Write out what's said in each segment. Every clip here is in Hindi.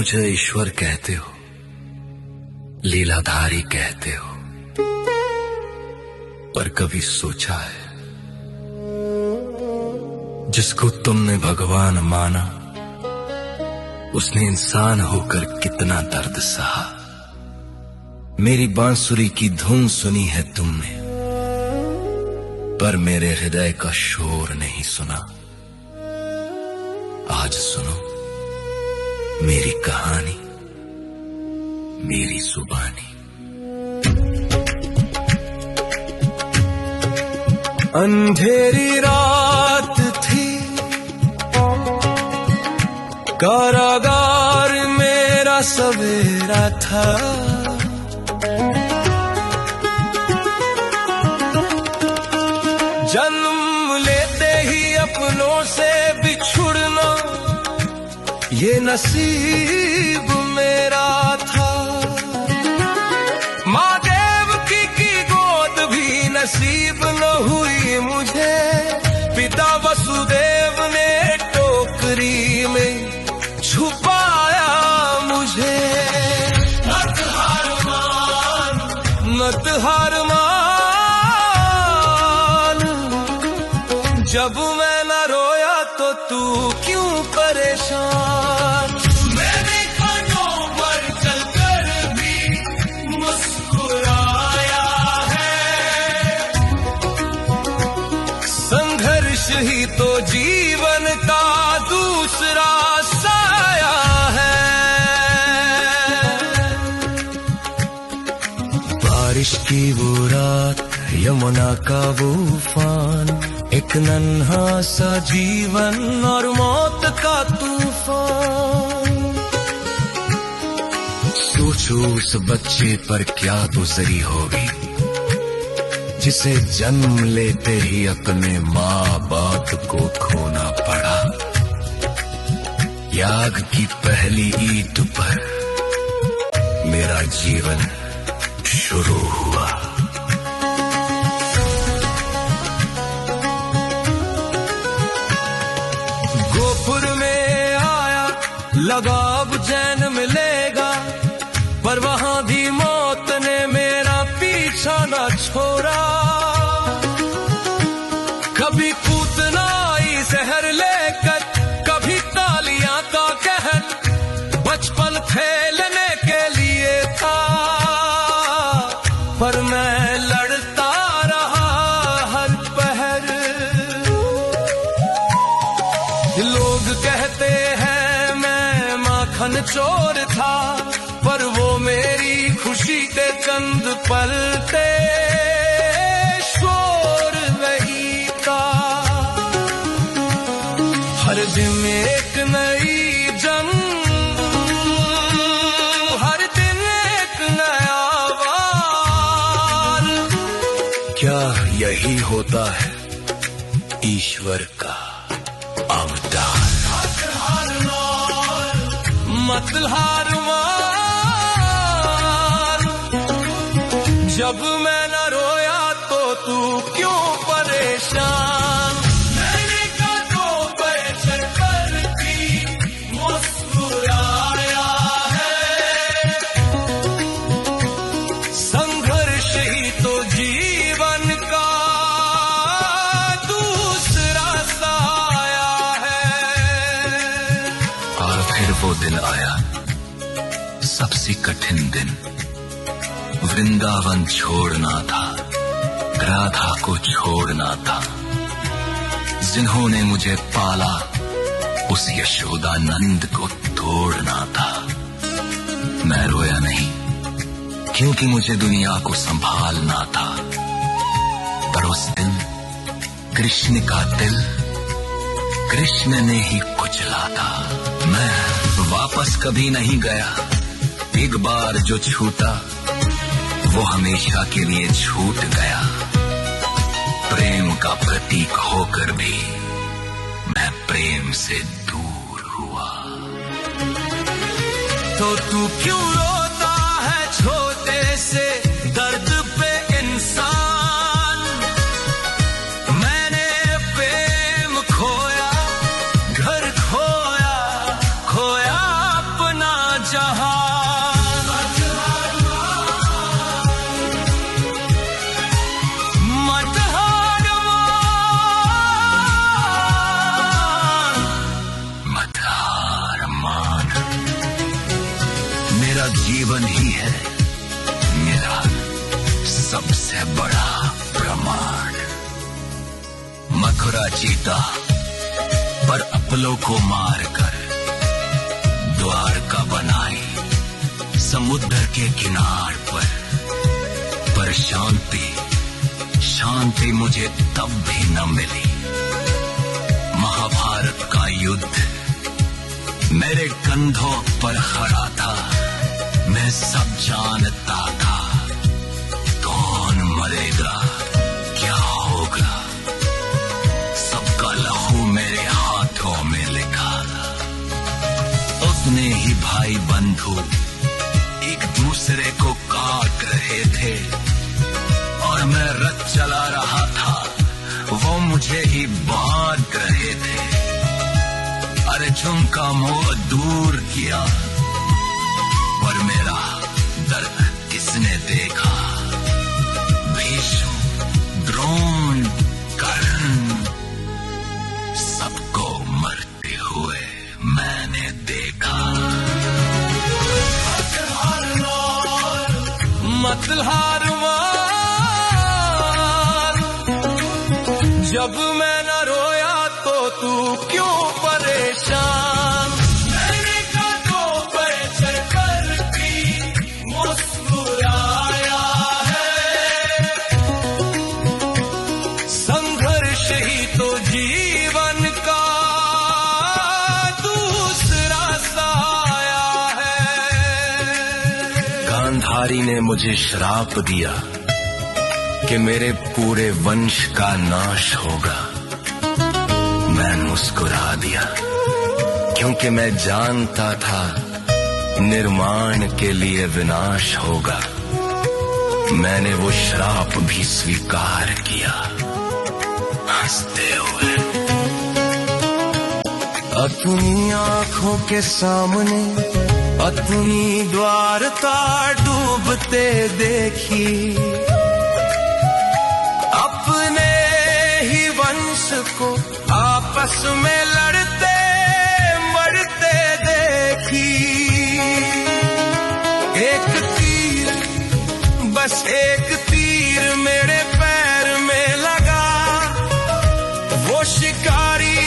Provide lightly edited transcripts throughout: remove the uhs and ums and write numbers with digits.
मुझे ईश्वर कहते हो, लीलाधारी कहते हो, पर कभी सोचा है जिसको तुमने भगवान माना उसने इंसान होकर कितना दर्द सहा। मेरी बांसुरी की धुन सुनी है तुमने, पर मेरे हृदय का शोर नहीं सुना। आज सुनो मेरी कहानी, मेरी जुबानी। अंधेरी रात थी, कारागार मेरा सवेरा था। जन्म लेते ही अपनों से बिछुड़ना ये नसीब मेरा था। माँ देवकी की गोद भी नसीब न हुई मुझे। पिता वसुदेव ने टोकरी में छुपाया मुझे। मत हार मान, मत हार मान, जब मैं न रोया तो तू क्यों परेशान। मैंने कांटों पर चलकर भी मुस्कुराया है। संघर्ष ही तो जीवन का दूसरा साया है। बारिश की वो रात, यमुना का वो उफान, एक नन्हा सा जीवन और मौत का तूफान। सोचो उस बच्चे पर क्या गुजरी होगी जिसे जन्म लेते ही अपने माँ बाप को खोना पड़ा। याग की पहली ईंट पर मेरा जीवन शुरू हुआ। गोपुर में आया, लगा अब चैन मिलेगा, पर वहां भी मौत ने मेरा पीछा न छोड़ा। कभी पूतनाई जहर लेकर, कभी तालियां का कहर। बचपन खेलने के लिए था, पर मैं लड़ता रहा हर पहर। लोग कहते हैं मैं माखन चोर था, पर वो मेरी खुशी के चंद पल थे, शोर नहीं था। हर दिन एक नई जंग, हर दिन एक नया वार। क्या यही होता है ईश्वर का अवतार। मत हार मान, जब मैं न रोया तो तू क्यों परेशान। मैंने कांटों पर चलकर भी मुस्कुराया है। संघर्ष ही तो जीवन का दूसरा साया है। और फिर वो दिन आया, सबसे कठिन दिन। वृंदावन छोड़ना था, राधा को छोड़ना था। जिन्होंने मुझे पाला उस यशोदा नंद को तोड़ना था। मैं रोया नहीं, क्योंकि मुझे दुनिया को संभालना था। पर उस दिन कृष्ण का दिल कृष्ण ने ही कुचला था। मैं वापस कभी नहीं गया, एक बार जो छूटा वो हमेशा के लिए छूट गया। प्रेम का प्रतीक होकर भी मैं प्रेम से दूर हुआ। तो तू क्यों रोता है छोटे से दर्द पे इंसान। मैंने प्रेम खोया, घर खोया, खोया अपना है मेरा सबसे बड़ा प्रमाण। मथुरा जीता पर अपलों को मारकर द्वारका बनाई समुद्र के किनार पर शांति मुझे तब भी न मिली। महाभारत का युद्ध मेरे कंधों पर खड़ा था, मैं सब जानता था कौन मरेगा क्या होगा। सबका लहू मेरे हाथों में लिखा था। उतने ही भाई बंधु एक दूसरे को काट रहे थे और मैं रथ चला रहा था, वो मुझे ही बांट रहे थे। अर्जुन का मोह दूर किया पर मेरा दर्द किसने देखा। भीष्म, द्रोण, कर्ण सबको मरते हुए मैंने देखा। मत हार मान, जब मैं न रोया तो तू क्यों परेशान। मैंने कांधों पर चढ़कर भी मुस्कुराया है। संघर्ष ही तो जीवन का दूसरा साया है। गांधारी ने मुझे श्राप दिया कि मेरे पूरे वंश का नाश होगा। मैं मुस्कुरा दिया क्योंकि मैं जानता था निर्माण के लिए विनाश होगा। मैंने वो श्राप भी स्वीकार किया हंसते हुए। अपनी आंखों के सामने अपनी द्वारका डूबते देखी, अपने ही वंश को आपस में लड़ते मरते देखी। एक तीर, बस एक तीर मेरे पैर में लगा। वो शिकारी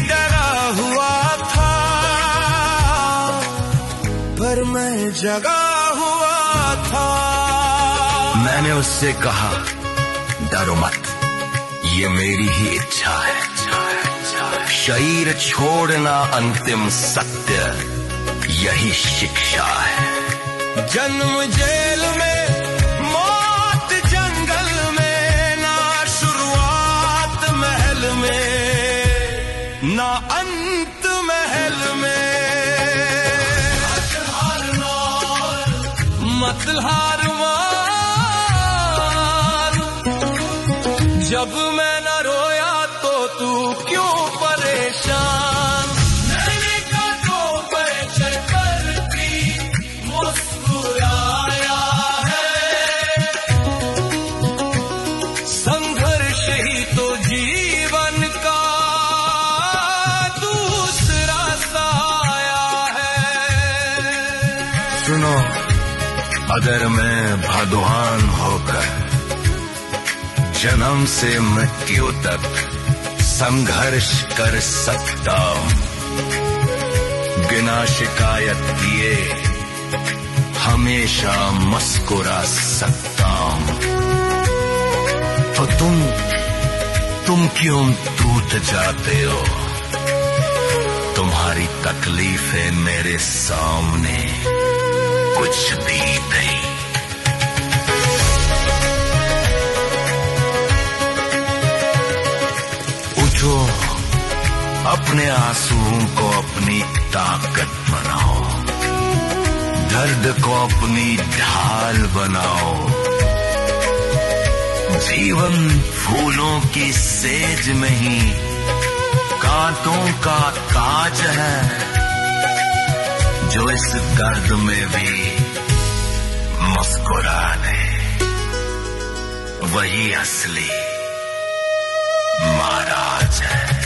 डरा हुआ था पर मैं जगा हुआ था। मैंने उससे कहा डरो मत, ये मेरी ही इच्छा है। शरीर छोड़ना अंतिम सत्य, यही शिक्षा है। जन्म जेल में, मौत जंगल में, ना शुरुआत महल में, ना अंत महल में। मत हार मान, जब मैं न रोया तो तू क्यों परेशान। मैंने कांधों पर चढ़कर भी मुस्कुराया है। संघर्ष ही तो जीवन का दूसरा साया है। सुनो, अगर मैं भगवान होकर जन्म से मृत्यु तक संघर्ष कर सकता हूं, बिना शिकायत किए हमेशा मुस्कुरा सकता हूं, तो तुम क्यों टूट जाते हो। तुम्हारी तकलीफें मेरे सामने कुछ भी नहीं। उठो, अपने आंसुओं को अपनी ताकत बनाओ, दर्द को अपनी ढाल बनाओ। जीवन फूलों की सेज में ही कांटों का ताज है, जो इस दर्द में भी मुस्कुराने, वही असली महाराज है।